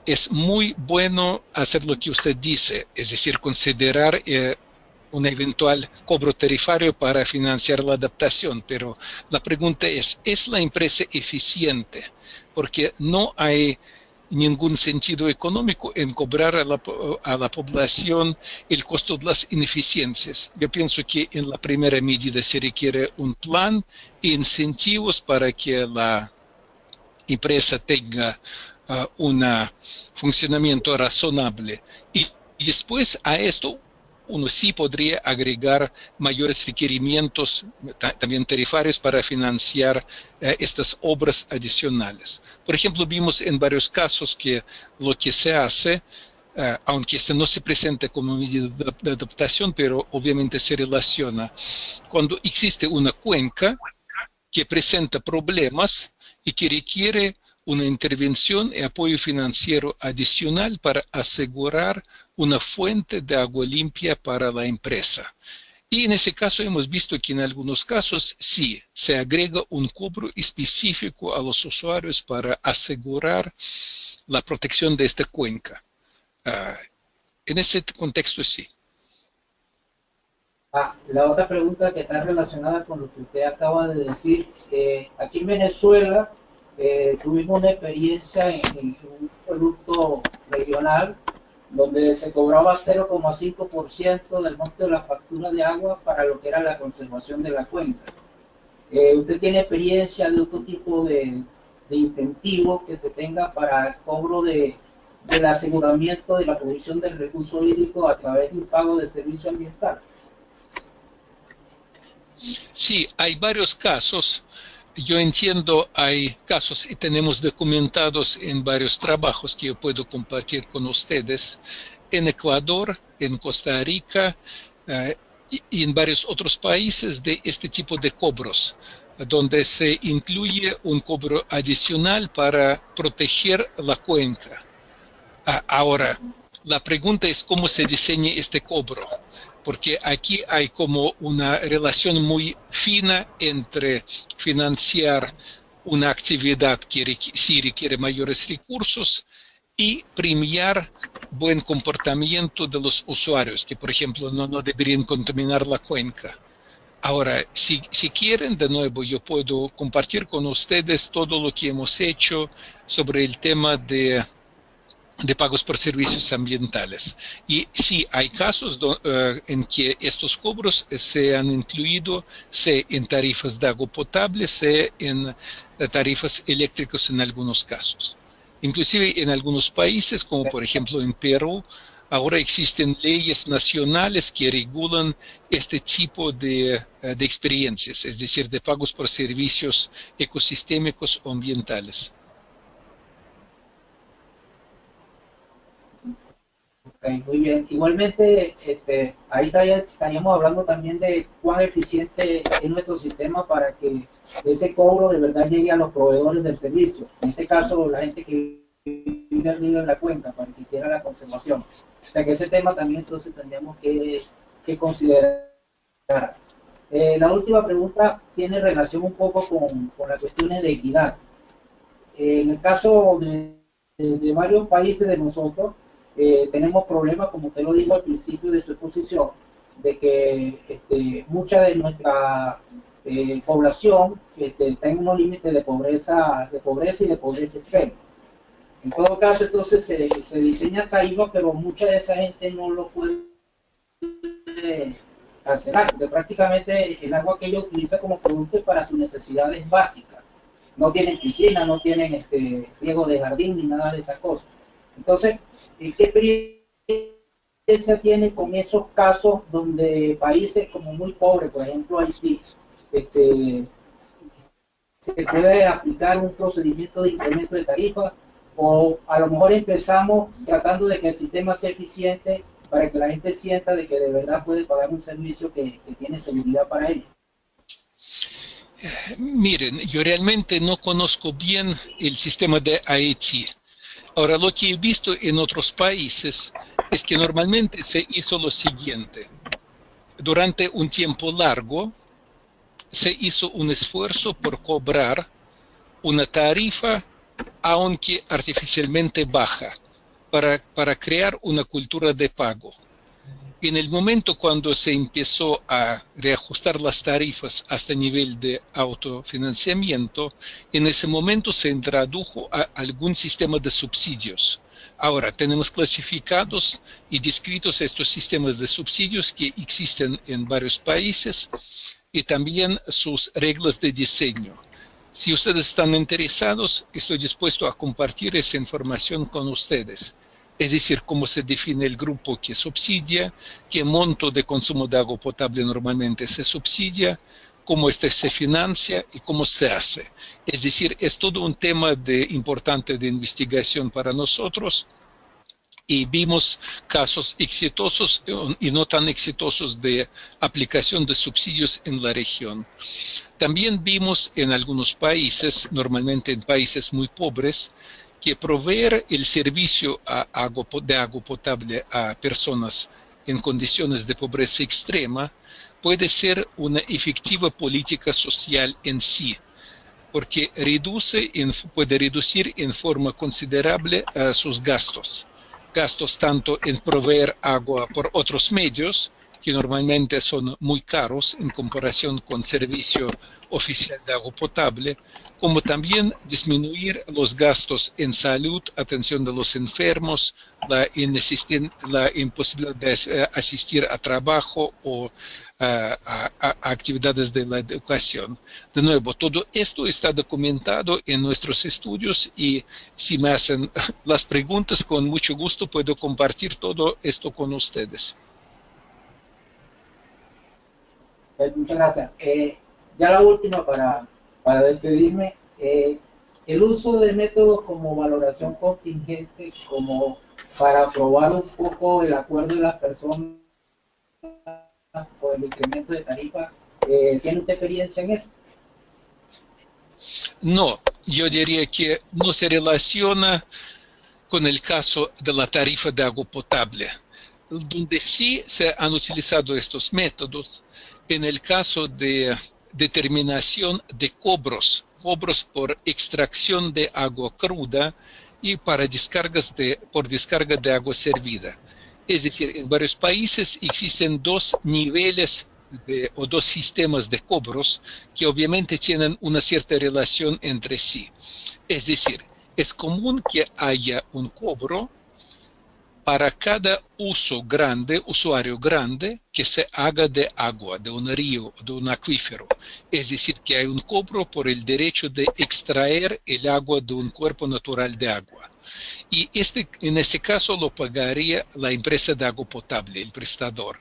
es muy bueno hacer lo que usted dice, es decir, considerar un eventual cobro tarifario para financiar la adaptación, pero la pregunta ¿es la empresa eficiente? Porque no hay ningún sentido económico en cobrar a la población el costo de las ineficiencias. Yo pienso que en la primera medida se requiere un plan e incentivos para que la empresa tenga un funcionamiento razonable. Y después a esto uno sí podría agregar mayores requerimientos, también tarifarios, para financiar estas obras adicionales. Por ejemplo, vimos en varios casos que lo que se hace, aunque este no se presenta como medida de adaptación, pero obviamente se relaciona, cuando existe una cuenca que presenta problemas y que requiere una intervención y apoyo financiero adicional para asegurar una fuente de agua limpia para la empresa. Y en ese caso hemos visto que en algunos casos sí se agrega un cobro específico a los usuarios para asegurar la protección de esta cuenca. En ese contexto sí. La otra pregunta que está relacionada con lo que usted acaba de decir, aquí en Venezuela tuvimos una experiencia en un producto regional donde se cobraba 0,5% del monto de la factura de agua para lo que era la conservación de la cuenca. ¿Usted tiene experiencia de otro tipo de incentivos que se tenga para el cobro del aseguramiento de la provisión del recurso hídrico a través de un pago de servicio ambiental? Sí, hay varios casos. Yo entiendo, hay casos y tenemos documentados en varios trabajos que yo puedo compartir con ustedes en Ecuador, en Costa Rica y en varios otros países de este tipo de cobros, donde se incluye un cobro adicional para proteger la cuenca. Ahora, la pregunta es cómo se diseña este cobro, porque aquí hay como una relación muy fina entre financiar una actividad que sí requiere mayores recursos y premiar buen comportamiento de los usuarios, que por ejemplo no deberían contaminar la cuenca. Ahora, si quieren, de nuevo, yo puedo compartir con ustedes todo lo que hemos hecho sobre el tema de pagos por servicios ambientales. Y sí, hay casos en que estos cobros se han incluido, sea en tarifas de agua potable, sea en tarifas eléctricas en algunos casos. Inclusive en algunos países, como por ejemplo en Perú, ahora existen leyes nacionales que regulan este tipo de experiencias, es decir, de pagos por servicios ecosistémicos o ambientales. Okay, muy bien. Igualmente, ahí estaríamos hablando también de cuán eficiente es nuestro sistema para que ese cobro de verdad llegue a los proveedores del servicio. En este caso, la gente que vive arriba en la cuenca para que hiciera la conservación. O sea que ese tema también entonces tendríamos que que considerar. La última pregunta tiene relación un poco con las cuestiones de equidad. En el caso de varios países de nosotros, tenemos problemas, como usted lo dijo al principio de su exposición, de que mucha de nuestra población está en unos límites de pobreza y de pobreza extrema. En todo caso, entonces se diseña tarifas, pero mucha de esa gente no lo puede cancelar, porque prácticamente el agua que ellos utilizan como producto es para sus necesidades básicas. No tienen piscina, no tienen riego de jardín ni nada de esas cosas. Entonces, ¿qué experiencia tiene con esos casos donde países como muy pobres, por ejemplo Haití, se puede aplicar un procedimiento de incremento de tarifa, o a lo mejor empezamos tratando de que el sistema sea eficiente para que la gente sienta de que de verdad puede pagar un servicio que tiene seguridad para ellos? Miren, yo realmente no conozco bien el sistema de Haití. Ahora, lo que he visto en otros países es que normalmente se hizo lo siguiente. Durante un tiempo largo, se hizo un esfuerzo por cobrar una tarifa, aunque artificialmente baja, para crear una cultura de pago. En el momento cuando se empezó a reajustar las tarifas hasta nivel de autofinanciamiento, en ese momento se introdujo algún sistema de subsidios. Ahora tenemos clasificados y descritos estos sistemas de subsidios que existen en varios países y también sus reglas de diseño. Si ustedes están interesados, estoy dispuesto a compartir esa información con ustedes. Es decir, cómo se define el grupo que subsidia, qué monto de consumo de agua potable normalmente se subsidia, cómo se financia y cómo se hace. Es decir, es todo un tema importante de investigación para nosotros, y vimos casos exitosos y no tan exitosos de aplicación de subsidios en la región. También vimos en algunos países, normalmente en países muy pobres, que proveer el servicio de agua potable a personas en condiciones de pobreza extrema puede ser una efectiva política social en sí, porque puede reducir en forma considerable sus gastos tanto en proveer agua por otros medios, que normalmente son muy caros en comparación con servicio oficial de agua potable, como también disminuir los gastos en salud, atención de los enfermos, la imposibilidad de asistir a trabajo o a actividades de la educación. De nuevo, todo esto está documentado en nuestros estudios, y si me hacen las preguntas, con mucho gusto puedo compartir todo esto con ustedes. Muchas gracias. Ya la última para despedirme. El uso de métodos como valoración contingente, como para probar un poco el acuerdo de las personas por el incremento de tarifa, ¿tiene usted experiencia en eso? No, yo diría que no se relaciona con el caso de la tarifa de agua potable. Donde sí se han utilizado estos métodos, en el caso de determinación de cobros por extracción de agua cruda y para por descarga de agua servida. Es decir, en varios países existen dos niveles o dos sistemas de cobros que obviamente tienen una cierta relación entre sí. Es decir, es común que haya un cobro para cada usuario grande que se haga de agua, de un río, de un acuífero. Es decir, que hay un cobro por el derecho de extraer el agua de un cuerpo natural de agua. Y en ese caso lo pagaría la empresa de agua potable, el prestador.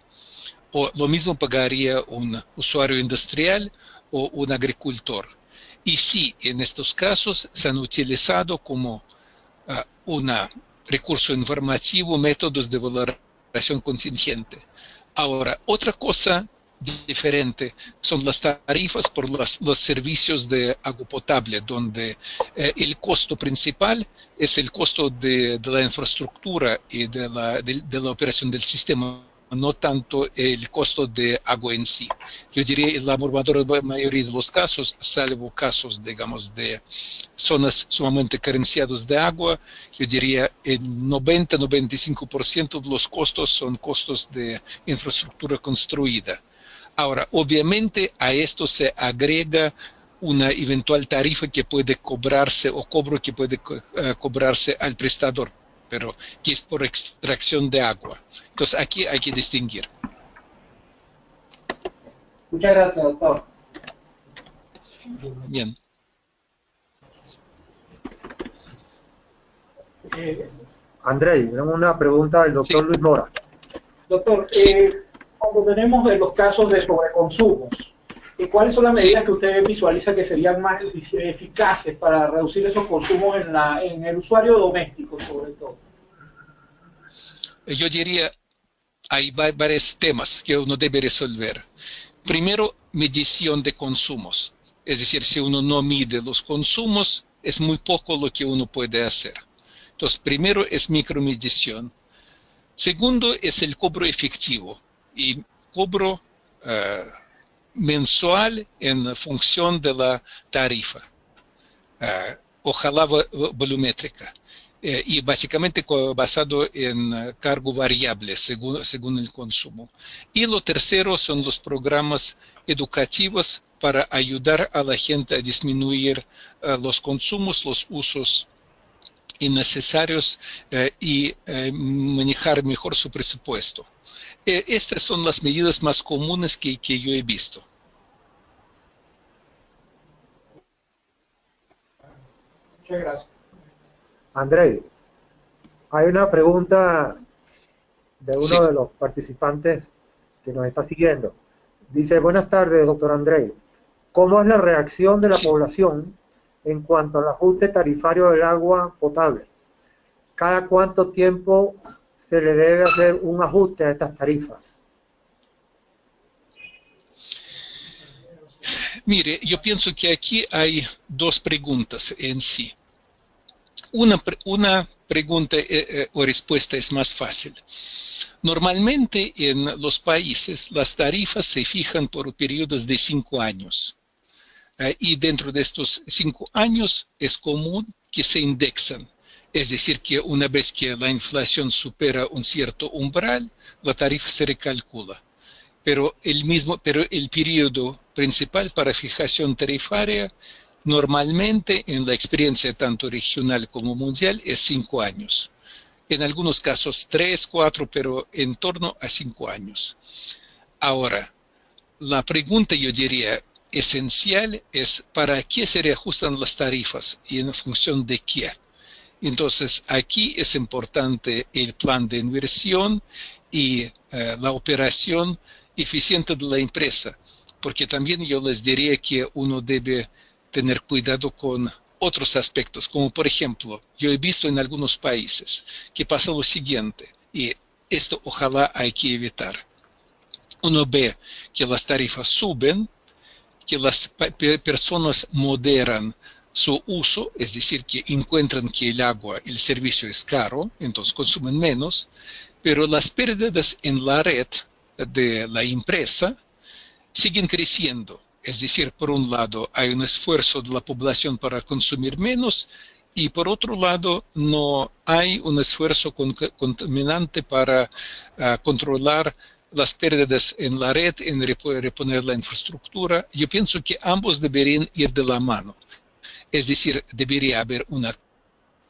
O lo mismo pagaría un usuario industrial o un agricultor. Y sí, en estos casos se han utilizado como una recurso informativo, métodos de valoración contingente. Ahora, otra cosa diferente son las tarifas por los servicios de agua potable, donde el costo principal es el costo de la infraestructura y de la operación del sistema no tanto el costo de agua en sí. Yo diría la abrumadora mayoría de los casos, salvo casos, digamos, de zonas sumamente carenciadas de agua, yo diría el 90-95% de los costos son costos de infraestructura construida. Ahora, obviamente a esto se agrega una eventual tarifa que puede cobrarse o cobro que puede cobrarse al prestador, pero que es por extracción de agua. Entonces aquí hay que distinguir. Muchas gracias, doctor. Bien. Andrei, tenemos una pregunta del doctor Sí. Luis Mora. Doctor, Sí. cuando tenemos los casos de sobreconsumos, ¿cuáles son las medidas que usted visualiza que serían más eficaces para reducir esos consumos en el usuario doméstico, sobre todo? Yo diría, hay varios temas que uno debe resolver. Primero, medición de consumos. Es decir, si uno no mide los consumos, es muy poco lo que uno puede hacer. Entonces, primero es micromedición. Segundo es el cobro efectivo y cobro mensual en función de la tarifa, ojalá volumétrica. Y básicamente basado en cargo variable según el consumo. Y lo tercero son los programas educativos para ayudar a la gente a disminuir los consumos, los usos innecesarios y manejar mejor su presupuesto. Estas son las medidas más comunes que yo he visto. Muchas gracias. Andrei, hay una pregunta de uno Sí. de los participantes que nos está siguiendo. Dice, buenas tardes, doctor Andrei. ¿Cómo es la reacción de la Sí. población en cuanto al ajuste tarifario del agua potable? ¿Cada cuánto tiempo se le debe hacer un ajuste a estas tarifas? Mire, yo pienso que aquí hay dos preguntas en sí. Una pregunta o respuesta es más fácil. Normalmente en los países las tarifas se fijan por periodos de 5 años. Y dentro de estos 5 años es común que se indexan. Es decir, que una vez que la inflación supera un cierto umbral, la tarifa se recalcula. Pero el periodo principal para fijación tarifaria normalmente en la experiencia tanto regional como mundial es 5 años. En algunos casos 3, 4, pero en torno a 5 años. Ahora, la pregunta yo diría esencial es ¿para qué se reajustan las tarifas y en función de qué? Entonces aquí es importante el plan de inversión y la operación eficiente de la empresa, porque también yo les diría que uno debe tener cuidado con otros aspectos, como por ejemplo, yo he visto en algunos países que pasa lo siguiente, y esto ojalá hay que evitar. Uno ve que las tarifas suben, que las personas moderan su uso, es decir, que encuentran que el agua, el servicio es caro, entonces consumen menos, pero las pérdidas en la red de la empresa siguen creciendo. Es decir, por un lado hay un esfuerzo de la población para consumir menos y por otro lado no hay un esfuerzo contaminante para controlar las pérdidas en la red, en reponer la infraestructura. Yo pienso que ambos deberían ir de la mano. Es decir, debería haber una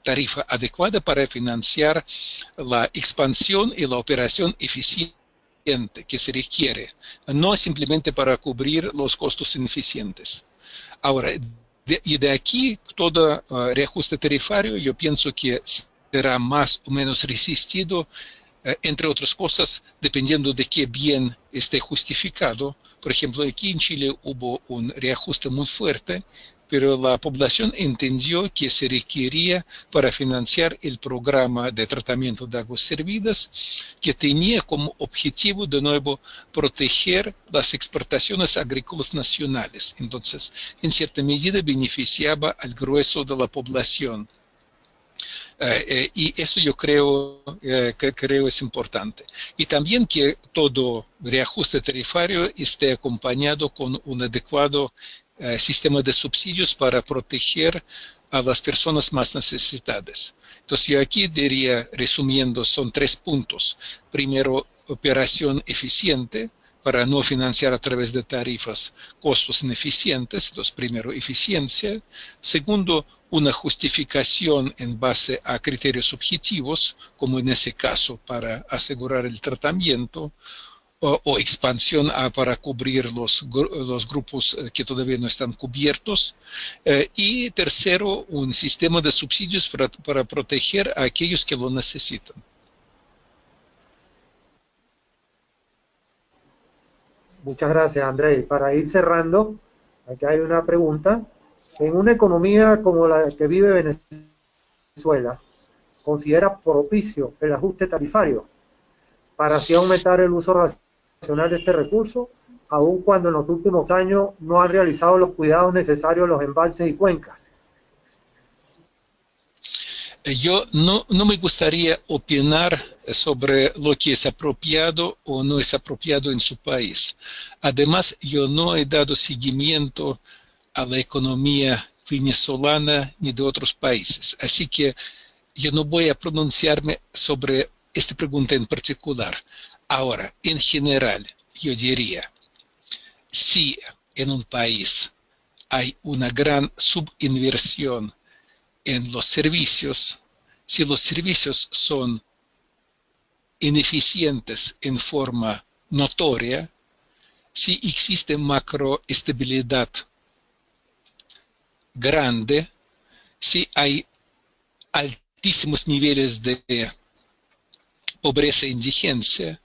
tarifa adecuada para financiar la expansión y la operación eficiente que se requiere, no simplemente para cubrir los costos ineficientes. Ahora, de aquí todo reajuste tarifario yo pienso que será más o menos resistido, entre otras cosas, dependiendo de qué bien esté justificado. Por ejemplo, aquí en Chile hubo un reajuste muy fuerte, pero la población entendió que se requería para financiar el programa de tratamiento de aguas servidas, que tenía como objetivo, de nuevo, proteger las exportaciones agrícolas nacionales. Entonces, en cierta medida, beneficiaba al grueso de la población. Y esto yo creo que es importante. Y también que todo reajuste tarifario esté acompañado con un adecuado sistema de subsidios para proteger a las personas más necesitadas. Entonces yo aquí diría, resumiendo, son 3 puntos. Primero, operación eficiente, para no financiar a través de tarifas costos ineficientes. Entonces, primero, eficiencia. Segundo, una justificación en base a criterios objetivos, como en ese caso para asegurar el tratamiento, o expansión para cubrir los grupos que todavía no están cubiertos. Y tercero, un sistema de subsidios para proteger a aquellos que lo necesitan. Muchas gracias, Andrés. Para ir cerrando, aquí hay una pregunta. En una economía como la que vive Venezuela, ¿considera propicio el ajuste tarifario para así aumentar el uso racional de este recurso, aun cuando en los últimos años no han realizado los cuidados necesarios en los embalses y cuencas? Yo no me gustaría opinar sobre lo que es apropiado o no es apropiado en su país. Además, yo no he dado seguimiento a la economía venezolana ni de otros países. Así que yo no voy a pronunciarme sobre esta pregunta en particular. Ahora, en general, yo diría, si en un país hay una gran subinversión en los servicios, si los servicios son ineficientes en forma notoria, si existe macroestabilidad grande, si hay altísimos niveles de pobreza e indigencia,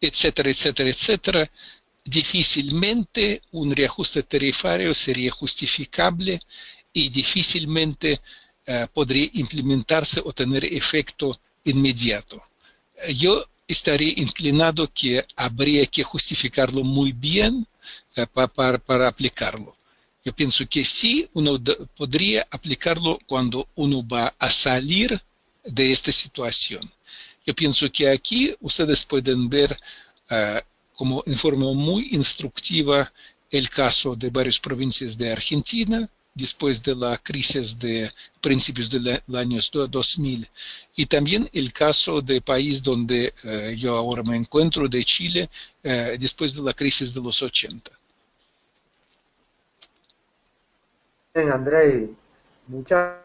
etcétera, etcétera, etcétera, difícilmente un reajuste tarifario sería justificable y difícilmente podría implementarse o tener efecto inmediato. Yo estaría inclinado que habría que justificarlo muy bien para aplicarlo. Yo pienso que sí, uno podría aplicarlo cuando uno va a salir de esta situación. Yo pienso que aquí ustedes pueden ver como en forma muy instructiva el caso de varias provincias de Argentina, después de la crisis de principios del año 2000, y también el caso del país donde yo ahora me encuentro, de Chile, después de la crisis de los 80. Bien, Andrés, muchas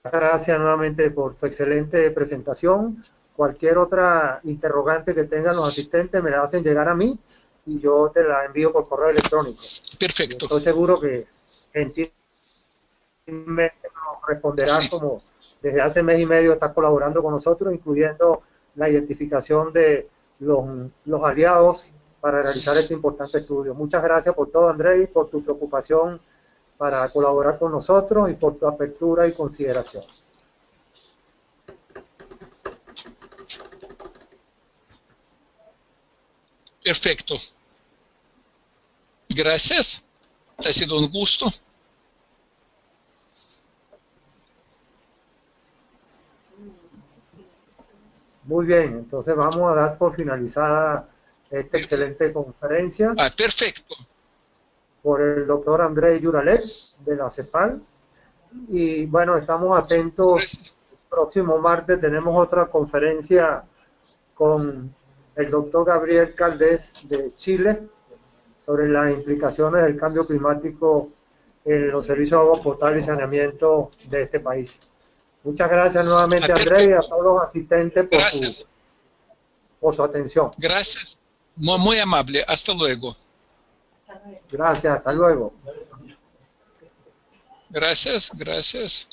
gracias nuevamente por tu excelente presentación. Cualquier otra interrogante que tengan los asistentes me la hacen llegar a mí y yo te la envío por correo electrónico. Perfecto. Y estoy seguro que gentilmente nos responderás, sí, como desde hace mes y medio estás colaborando con nosotros, incluyendo la identificación de los aliados para realizar este importante estudio. Muchas gracias por todo, Andrés, por tu preocupación para colaborar con nosotros y por tu apertura y consideración. Perfecto. Gracias. Ha sido un gusto. Muy bien, entonces vamos a dar por finalizada esta excelente conferencia. Perfecto. Por el doctor Andrés Yuralet de la CEPAL. Y bueno, estamos atentos. Gracias. El próximo martes tenemos otra conferencia con el doctor Gabriel Caldés de Chile sobre las implicaciones del cambio climático en los servicios de agua potable y saneamiento de este país. Muchas gracias nuevamente, Andrés, y a todos los asistentes por su atención. Gracias. Muy amable. Hasta luego. Gracias. Hasta luego. Gracias. Gracias.